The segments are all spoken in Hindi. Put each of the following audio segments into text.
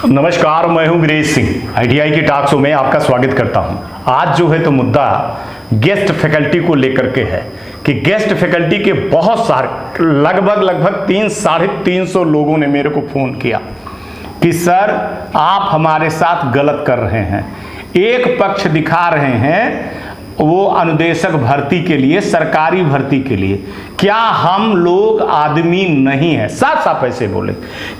नमस्कार, मैं हूं वीरेश सिंह। आईटीआई की टॉक शो में आपका स्वागत करता हूं। आज जो है तो मुद्दा गेस्ट फैकल्टी को लेकर के है कि गेस्ट फैकल्टी के बहुत सारे लगभग 300-350 लोगों ने मेरे को फ़ोन किया कि सर आप हमारे साथ गलत कर रहे हैं। एक पक्ष दिखा रहे हैं वो अनुदेशक भर्ती के लिए, सरकारी भर्ती के लिए। क्या हम लोग आदमी नहीं है? साफ साफ ऐसे बोले,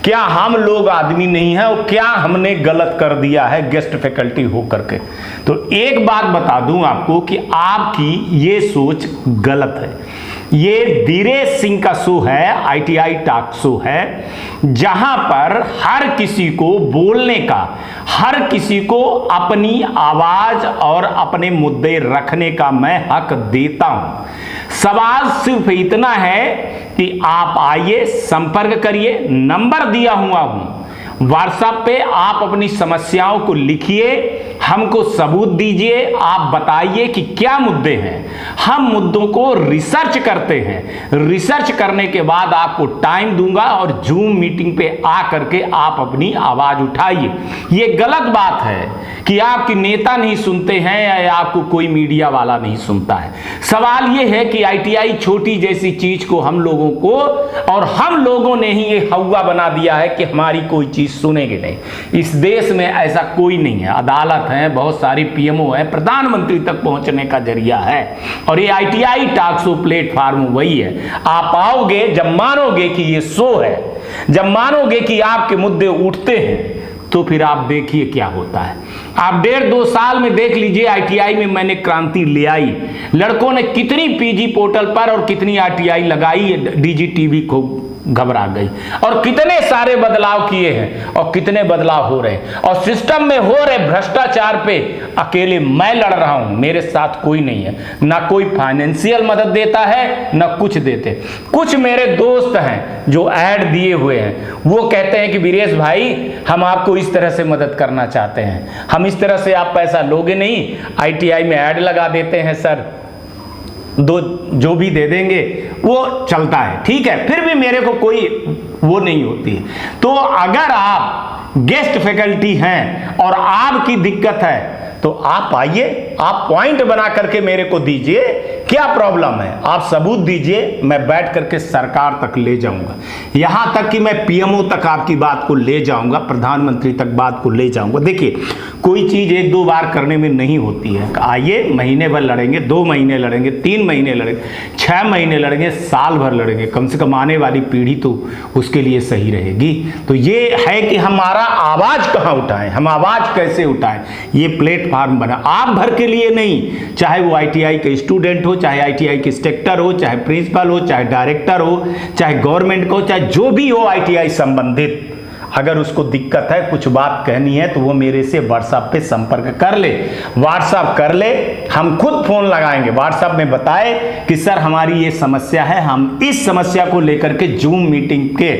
क्या हम लोग आदमी नहीं है और क्या हमने गलत कर दिया है गेस्ट फैकल्टी हो करके? तो एक बात बता दूं आपको कि आपकी ये सोच गलत है। ये वीरेश सिंह का शो है, आईटीआई टॉक शो है, जहां पर हर किसी को बोलने का, हर किसी को अपनी आवाज और अपने मुद्दे रखने का मैं हक देता हूं। सवाल सिर्फ इतना है कि आप आइए, संपर्क करिए, नंबर दिया हुआ हूं व्हाट्सएप पे, आप अपनी समस्याओं को लिखिए, हमको सबूत दीजिए, आप बताइए कि क्या मुद्दे हैं। हम मुद्दों को रिसर्च करते हैं, रिसर्च करने के बाद आपको टाइम दूंगा और जूम मीटिंग पे आ करके आप अपनी आवाज उठाइए। ये गलत बात है कि आपकी नेता नहीं सुनते हैं या आपको कोई मीडिया वाला नहीं सुनता है। सवाल ये है कि आईटीआई छोटी जैसी चीज को हम लोगों को, और हम लोगों ने ही ये हवा बना दिया है कि हमारी कोई चीज सुनेंगे नहीं। इस देश में ऐसा कोई नहीं है। अदालत है, बहुत सारी पीएमओ है, प्रधानमंत्री तक पहुंचने का जरिया है, और ये आईटीआई टॉक शो प्लेटफॉर्म वही है। आप आओगे जब मानोगे कि ये शो है, जब मानोगे कि आपके मुद्दे उठते हैं, तो फिर आप देखिए क्या होता है। आप 1.5-2 साल में देख लीजिए आईटीआई में मैंने क्रांति ले आई। लड़कों ने कितनी पीजी पोर्टल पर और कितनी आईटीआई लगाई, डीजीटीवी को घबरा गई, और कितने सारे बदलाव किए हैं और कितने बदलाव हो रहे हैं, और सिस्टम में हो रहे भ्रष्टाचार पे अकेले मैं लड़ रहा हूं, मेरे साथ कोई नहीं है। ना कोई फाइनेंशियल मदद देता है, ना कुछ देते। कुछ मेरे दोस्त हैं जो ऐड दिए हुए हैं, वो कहते हैं कि वीरेश भाई हम आपको इस तरह से मदद करना चाहते हैं, हम इस तरह से, आप पैसा लोगे नहीं, आईटीआई में ऐड लगा देते हैं सर, जो भी दे देंगे वो चलता है, ठीक है। फिर भी मेरे को कोई वो नहीं होती है। तो अगर आप गेस्ट फैकल्टी हैं और आपकी दिक्कत है तो आप आइए, आप पॉइंट बना करके मेरे को दीजिए क्या प्रॉब्लम है, आप सबूत दीजिए, मैं बैठ करके सरकार तक ले जाऊंगा, यहां तक कि मैं पीएमओ तक आपकी बात को ले जाऊंगा, प्रधानमंत्री तक बात को ले जाऊंगा। देखिए कोई चीज 1-2 बार करने में नहीं होती है। आइए, महीने भर लड़ेंगे, 2 महीने लड़ेंगे, 3 महीने लड़ेंगे, 6 महीने लड़ेंगे, साल भर लड़ेंगे, कम से कम आने वाली पीढ़ी तो उसके लिए सही रहेगी। तो ये है कि हमारा आवाज कहां उठाएं, हम आवाज कैसे उठाएं, ये प्लेटफॉर्म बना आप भर के लिए नहीं, चाहे वो आईटीआई के स्टूडेंट हो, चाहे आईटीआई के इंस्ट्रक्टर हो, चाहे प्रिंसिपल हो, चाहे डायरेक्टर हो, चाहे गवर्नमेंट को, चाहे जो भी हो आईटीआई संबंधित, अगर उसको दिक्कत है, कुछ बात कहनी है, तो वो मेरे से व्हाट्सएप पे संपर्क कर ले, व्हाट्सएप कर ले, हम खुद फोन लगाएंगे, व्हाट्सएप में बताए कि सर हमारी ये समस्या है, हम इस समस्या को लेकर के जूम मीटिंग के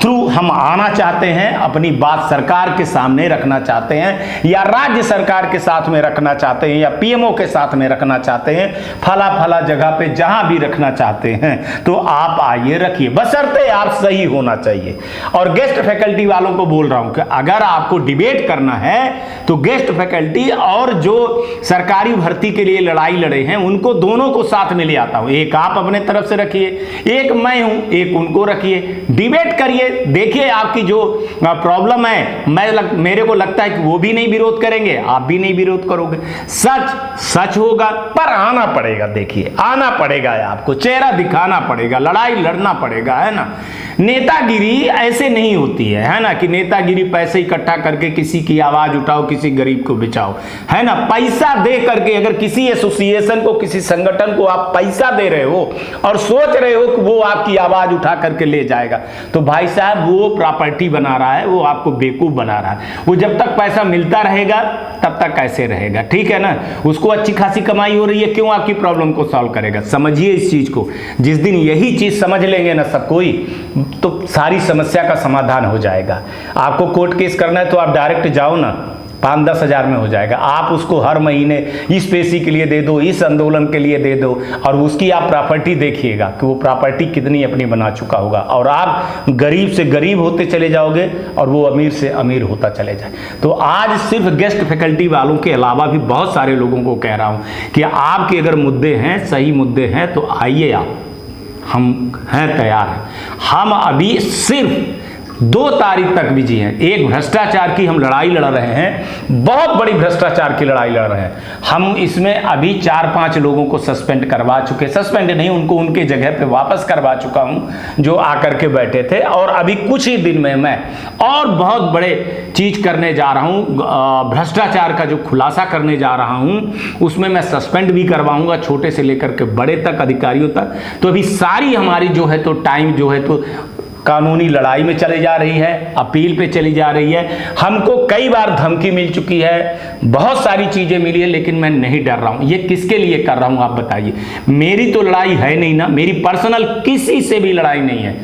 थ्रू हम आना चाहते हैं, अपनी बात सरकार के सामने रखना चाहते हैं, या राज्य सरकार के साथ में रखना चाहते हैं, या पीएमओ के साथ में रखना चाहते हैं, फला जगह पे जहां भी रखना चाहते हैं, तो आप आइए, रखिए, बशर्ते आप सही होना चाहिए। और गेस्ट फैकल्टी वालों को बोल रहा हूं कि अगर आपको डिबेट करना है तो गेस्ट फैकल्टी और जो सरकारी भर्ती के लिए लड़ाई लड़े हैं उनको दोनों को साथ में ले आता हूं। एक आप अपने तरफ से रखिए, एक मैं हूं, एक उनको रखिए, डिबेट करिए, देखिए आपकी जो प्रॉब्लम है, मेरे को लगता है कि वो भी नहीं विरोध करेंगे, आप भी नहीं विरोध करोगे, सच होगा, पर आना पड़ेगा, देखिए आना पड़ेगा, आपको चेहरा दिखाना पड़ेगा, लड़ाई लड़ना पड़ेगा, है ना। नेतागिरी ऐसे नहीं होती है ना, कि नेतागिरी पैसे इकट्ठा करके किसी की आवाज उठाओ, किसी गरीब को बचाओ, है ना। पैसा दे करके, अगर किसी एसोसिएशन को, किसी संगठन को आप पैसा दे रहे हो और सोच रहे हो कि वो आपकी आवाज उठा करके ले जाएगा, तो भाई साहब वो प्रॉपर्टी बना रहा है, वो आपको बेवकूफ बना रहा है। वो जब तक पैसा मिलता रहेगा तब तक कैसे रहेगा, ठीक है ना। उसको अच्छी खासी कमाई हो रही है, क्यों आपकी प्रॉब्लम को सॉल्व करेगा? समझिए इस चीज को। जिस दिन यही चीज समझ लेंगे ना सब कोई, तो सारी समस्या का समाधान हो जाएगा। आपको कोर्ट केस करना है तो आप डायरेक्ट जाओ ना, 5-10 हज़ार में हो जाएगा। आप उसको हर महीने इस पेशी के लिए दे दो, इस आंदोलन के लिए दे दो, और उसकी आप प्रॉपर्टी देखिएगा कि वो प्रॉपर्टी कितनी अपनी बना चुका होगा, और आप गरीब से गरीब होते चले जाओगे और वो अमीर से अमीर होता चले जाए। तो आज सिर्फ गेस्ट फैकल्टी वालों के अलावा भी बहुत सारे लोगों को कह रहा हूँ कि आपके अगर मुद्दे हैं, सही मुद्दे हैं, तो आइए आप, हम हैं तैयार हैं। हम अभी सिर्फ 2 तारीख तक बिजी हैं। एक भ्रष्टाचार की हम लड़ाई लड़ रहे हैं, बहुत बड़ी भ्रष्टाचार की लड़ाई लड़ रहे हैं हम। इसमें अभी 4-5 लोगों को सस्पेंड करवा चुके, सस्पेंड नहीं, उनको उनके जगह पे वापस करवा चुका हूं जो आकर के बैठे थे। और अभी कुछ ही दिन में मैं और बहुत बड़े चीज करने जा रहा हूं, भ्रष्टाचार का जो खुलासा करने जा रहा हूं, उसमें मैं सस्पेंड भी करवाऊंगा, छोटे से लेकर के बड़े तक, अधिकारियों तक। तो अभी सारी हमारी जो है तो टाइम जो है तो कानूनी लड़ाई में चली जा रही है, अपील पे चली जा रही है। हमको कई बार धमकी मिल चुकी है, बहुत सारी चीजें मिली है, लेकिन मैं नहीं डर रहा हूं। ये किसके लिए कर रहा हूं आप बताइए? मेरी तो लड़ाई है नहीं ना, मेरी पर्सनल किसी से भी लड़ाई नहीं है।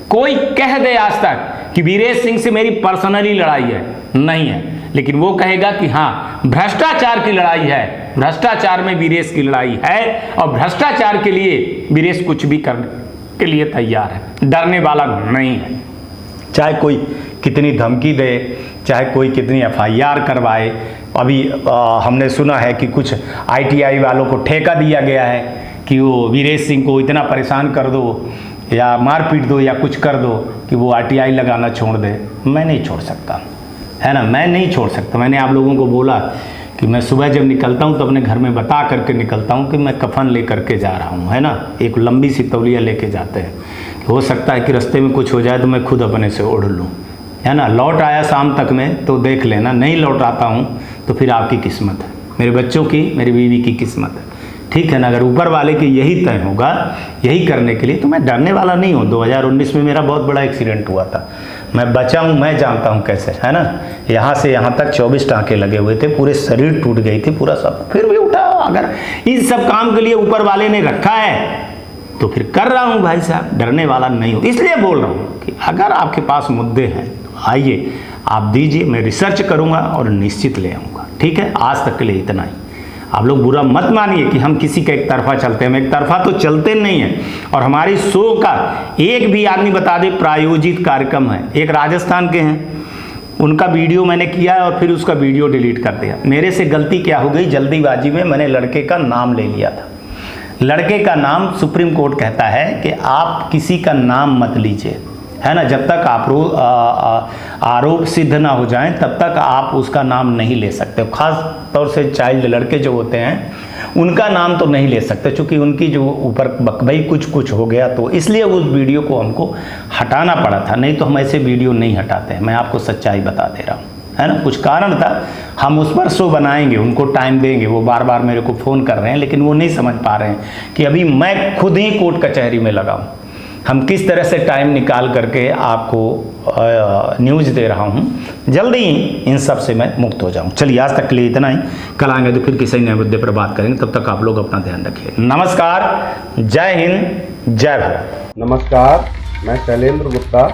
कोई कह दे आज तक कि वीरेश सिंह से मेरी पर्सनली लड़ाई है, नहीं है, लेकिन वो कहेगा कि हाँ भ्रष्टाचार की लड़ाई है, भ्रष्टाचार में वीरेश की लड़ाई है, और भ्रष्टाचार के लिए वीरेश कुछ भी करने के लिए तैयार है, डरने वाला नहीं है। चाहे कोई कितनी धमकी दे, चाहे कोई कितनी FIR करवाए। अभी हमने सुना है कि कुछ ITI वालों को ठेका दिया गया है कि वो वीरेश सिंह को इतना परेशान कर दो या मार पीट दो या कुछ कर दो कि वो RTI लगाना छोड़ दे। मैं नहीं छोड़ सकता, है ना, मैं नहीं छोड़ सकता। मैंने आप लोगों को बोला कि मैं सुबह जब निकलता हूं तो अपने घर में बता करके निकलता हूं कि मैं कफन लेकर के जा रहा हूं, है ना, एक लंबी सी तौलिया लेके जाते हैं। हो सकता है कि रास्ते में कुछ हो जाए तो मैं खुद अपने से ओढ़ लूं, है ना। लौट आया शाम तक में तो देख लेना, नहीं लौट आता हूं तो फिर आपकी किस्मत है, मेरे बच्चों की, मेरी बीवी की किस्मत है, ठीक है ना। अगर ऊपर वाले की यही तय होगा, यही करने के लिए, तो मैं डरने वाला नहीं हूँ। 2019 में मेरा बहुत बड़ा एक्सीडेंट हुआ था, मैं बचा हूँ, मैं जानता हूँ कैसे, है ना। यहाँ से यहाँ तक 24 टाँके लगे हुए थे, पूरे शरीर टूट गई थी, पूरा सब, फिर भी उठा। अगर इस सब काम के लिए ऊपर वाले ने रखा है तो फिर कर रहा हूँ भाई साहब, डरने वाला नहीं हूँ। इसलिए बोल रहा हूँ कि अगर आपके पास मुद्दे हैं तो आइए, आप दीजिए, मैं रिसर्च करूँगा और निश्चित ले आऊँगा, ठीक है। आज तक के लिए इतना ही। आप लोग बुरा मत मानिए कि हम किसी का एक तरफा चलते हैं, हम एक तरफा तो चलते नहीं हैं। और हमारी शो का एक भी आदमी बता दे प्रायोजित कार्यक्रम है, एक राजस्थान के हैं, उनका वीडियो मैंने किया और फिर उसका वीडियो डिलीट कर दिया। मेरे से गलती क्या हो गई, जल्दीबाजी में मैंने लड़के का नाम ले लिया था। लड़के का नाम, सुप्रीम कोर्ट कहता है कि आप किसी का नाम मत लीजिए, है ना, जब तक आरोप सिद्ध ना हो जाएं तब तक आप उसका नाम नहीं ले सकते। खास तौर से चाइल्ड लड़के जो होते हैं उनका नाम तो नहीं ले सकते, क्योंकि उनकी जो ऊपर बकबई कुछ हो गया, तो इसलिए उस वीडियो को हमको हटाना पड़ा था। नहीं तो हम ऐसे वीडियो नहीं हटाते हैं, मैं आपको सच्चाई बता दे रहा हूँ, है ना। कुछ कारण था, हम उस पर शो बनाएंगे, उनको टाइम देंगे। वो बार बार मेरे को फ़ोन कर रहे हैं, लेकिन वो नहीं समझ पा रहे हैं कि अभी मैं खुद ही कोर्ट कचहरी में लगा हूँ। हम किस तरह से टाइम निकाल करके आपको न्यूज़ दे रहा हूँ। जल्दी ही इन सब से मैं मुक्त हो जाऊँ। चलिए, आज तक के लिए इतना ही। कल आएंगे तो फिर किसी नए मुद्दे पर बात करेंगे। तब तक आप लोग अपना ध्यान रखिए। नमस्कार, जय हिंद, जय भारत। नमस्कार, मैं Shailendra Gupta,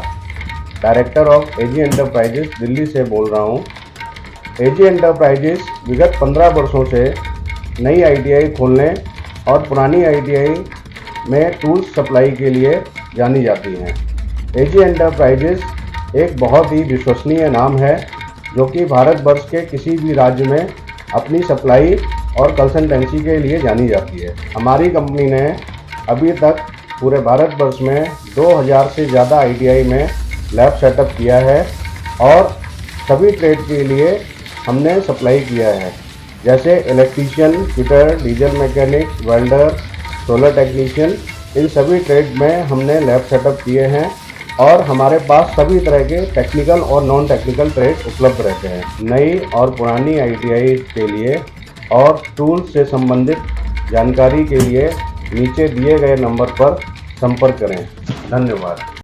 director of AG enterprises Delhi से बोल रहा हूँ। एजी एंटरप्राइजेस विगत 15 वर्षों से नई ITI खोलने और पुरानी ITI में टूल्स सप्लाई के लिए जानी जाती हैं। एजी एंटरप्राइजेस एक बहुत ही विश्वसनीय नाम है, जो कि भारतवर्ष के किसी भी राज्य में अपनी सप्लाई और कंसल्टेंसी के लिए जानी जाती है। हमारी कंपनी ने अभी तक पूरे भारतवर्ष में 2000 से ज़्यादा ITI में लैब सेटअप किया है, और सभी ट्रेड के लिए हमने सप्लाई किया है, जैसे electrician, fitter, diesel mechanic, welder, solar technician. इन सभी ट्रेड में हमने लैब सेटअप किए हैं, और हमारे पास सभी तरह के टेक्निकल और नॉन टेक्निकल ट्रेड उपलब्ध रहते हैं। नई और पुरानी ITI के लिए और टूल्स से संबंधित जानकारी के लिए नीचे दिए गए नंबर पर संपर्क करें। धन्यवाद।